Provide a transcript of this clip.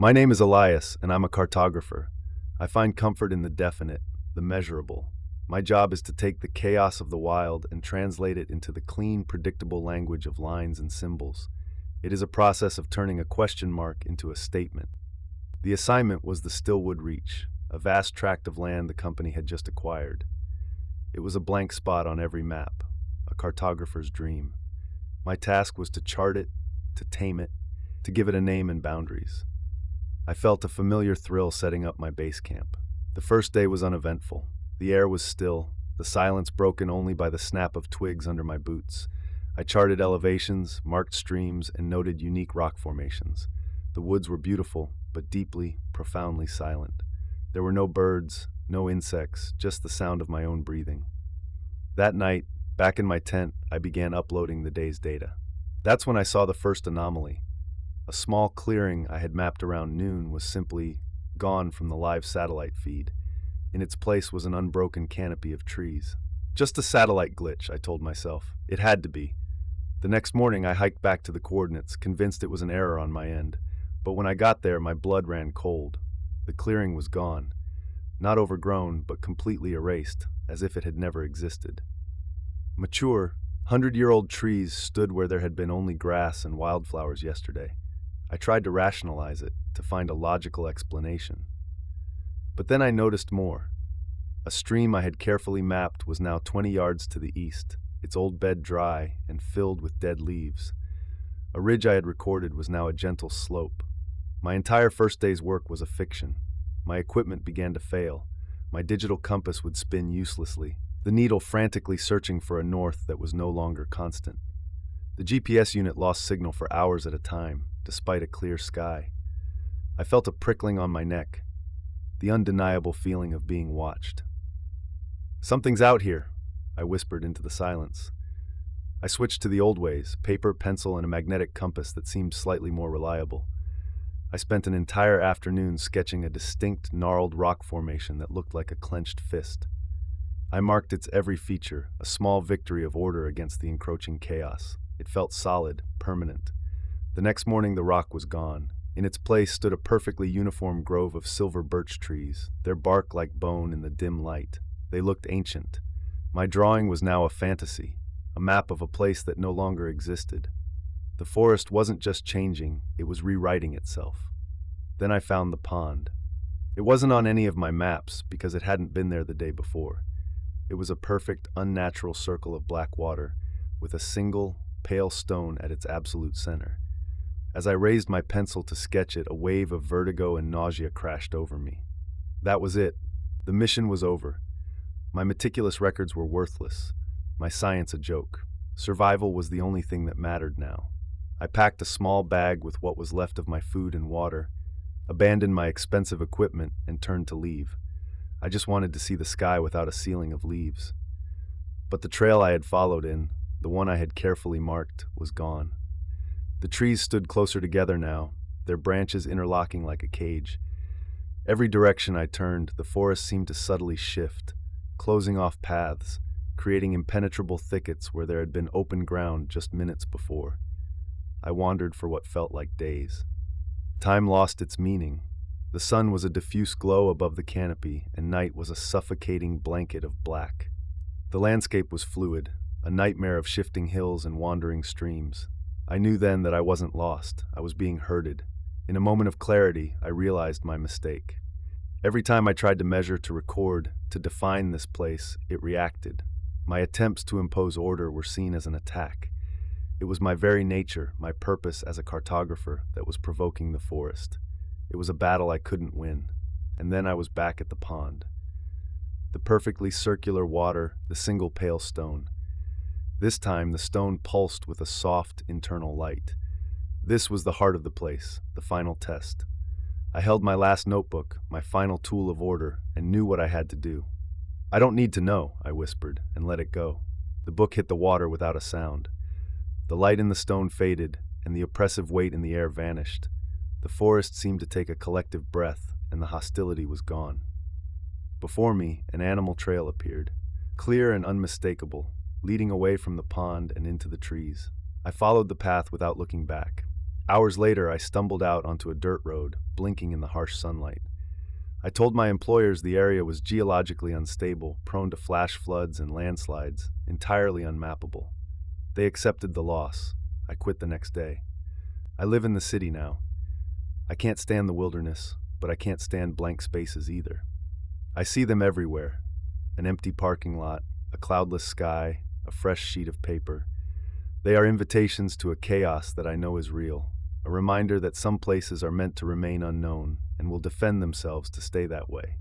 My name is Elias, and I'm a cartographer. I find comfort in the definite, the measurable. My job is to take the chaos of the wild and translate it into the clean, predictable language of lines and symbols. It is a process of turning a question mark into a statement. The assignment was the Stillwood Reach, a vast tract of land the company had just acquired. It was a blank spot on every map, a cartographer's dream. My task was to chart it, to tame it, to give it a name and boundaries. I felt a familiar thrill setting up my base camp. The first day was uneventful. The air was still, the silence broken only by the snap of twigs under my boots. I charted elevations, marked streams, and noted unique rock formations. The woods were beautiful, but deeply, profoundly silent. There were no birds, no insects, just the sound of my own breathing. That night, back in my tent, I began uploading the day's data. That's when I saw the first anomaly. A small clearing I had mapped around noon was simply gone from the live satellite feed. In its place was an unbroken canopy of trees. Just a satellite glitch, I told myself. It had to be. The next morning I hiked back to the coordinates, convinced it was an error on my end. But when I got there, my blood ran cold. The clearing was gone. Not overgrown, but completely erased, as if it had never existed. Mature, 100-year-old trees stood where there had been only grass and wildflowers yesterday. I tried to rationalize it, to find a logical explanation. But then I noticed more. A stream I had carefully mapped was now 20 yards to the east, its old bed dry and filled with dead leaves. A ridge I had recorded was now a gentle slope. My entire first day's work was a fiction. My equipment began to fail. My digital compass would spin uselessly, the needle frantically searching for a north that was no longer constant. The GPS unit lost signal for hours at a time, despite a clear sky. I felt a prickling on my neck, the undeniable feeling of being watched. "Something's out here," I whispered into the silence. I switched to the old ways, paper, pencil, and a magnetic compass that seemed slightly more reliable. I spent an entire afternoon sketching a distinct, gnarled rock formation that looked like a clenched fist. I marked its every feature, a small victory of order against the encroaching chaos. It felt solid, permanent. The next morning the rock was gone. In its place stood a perfectly uniform grove of silver birch trees, their bark like bone in the dim light. They looked ancient. My drawing was now a fantasy, a map of a place that no longer existed. The forest wasn't just changing, it was rewriting itself. Then I found the pond. It wasn't on any of my maps because it hadn't been there the day before. It was a perfect, unnatural circle of black water, with a single, pale stone at its absolute center. As I raised my pencil to sketch it, a wave of vertigo and nausea crashed over me. That was it. The mission was over. My meticulous records were worthless, my science a joke. Survival was the only thing that mattered now. I packed a small bag with what was left of my food and water, abandoned my expensive equipment, and turned to leave. I just wanted to see the sky without a ceiling of leaves. But the trail I had followed in, the one I had carefully marked, was gone. The trees stood closer together now, their branches interlocking like a cage. Every direction I turned, the forest seemed to subtly shift, closing off paths, creating impenetrable thickets where there had been open ground just minutes before. I wandered for what felt like days. Time lost its meaning. The sun was a diffuse glow above the canopy, and night was a suffocating blanket of black. The landscape was fluid, a nightmare of shifting hills and wandering streams. I knew then that I wasn't lost, I was being herded. In a moment of clarity, I realized my mistake. Every time I tried to measure, to record, to define this place, it reacted. My attempts to impose order were seen as an attack. It was my very nature, my purpose as a cartographer, that was provoking the forest. It was a battle I couldn't win. And then I was back at the pond. The perfectly circular water, the single pale stone. This time, the stone pulsed with a soft, internal light. This was the heart of the place, the final test. I held my last notebook, my final tool of order, and knew what I had to do. "I don't need to know," I whispered, and let it go. The book hit the water without a sound. The light in the stone faded, and the oppressive weight in the air vanished. The forest seemed to take a collective breath, and the hostility was gone. Before me, an animal trail appeared, clear and unmistakable, leading away from the pond and into the trees. I followed the path without looking back. Hours later, I stumbled out onto a dirt road, blinking in the harsh sunlight. I told my employers the area was geologically unstable, prone to flash floods and landslides, entirely unmappable. They accepted the loss. I quit the next day. I live in the city now. I can't stand the wilderness, but I can't stand blank spaces either. I see them everywhere: an empty parking lot, a cloudless sky, a fresh sheet of paper. They are invitations to a chaos that I know is real, a reminder that some places are meant to remain unknown and will defend themselves to stay that way.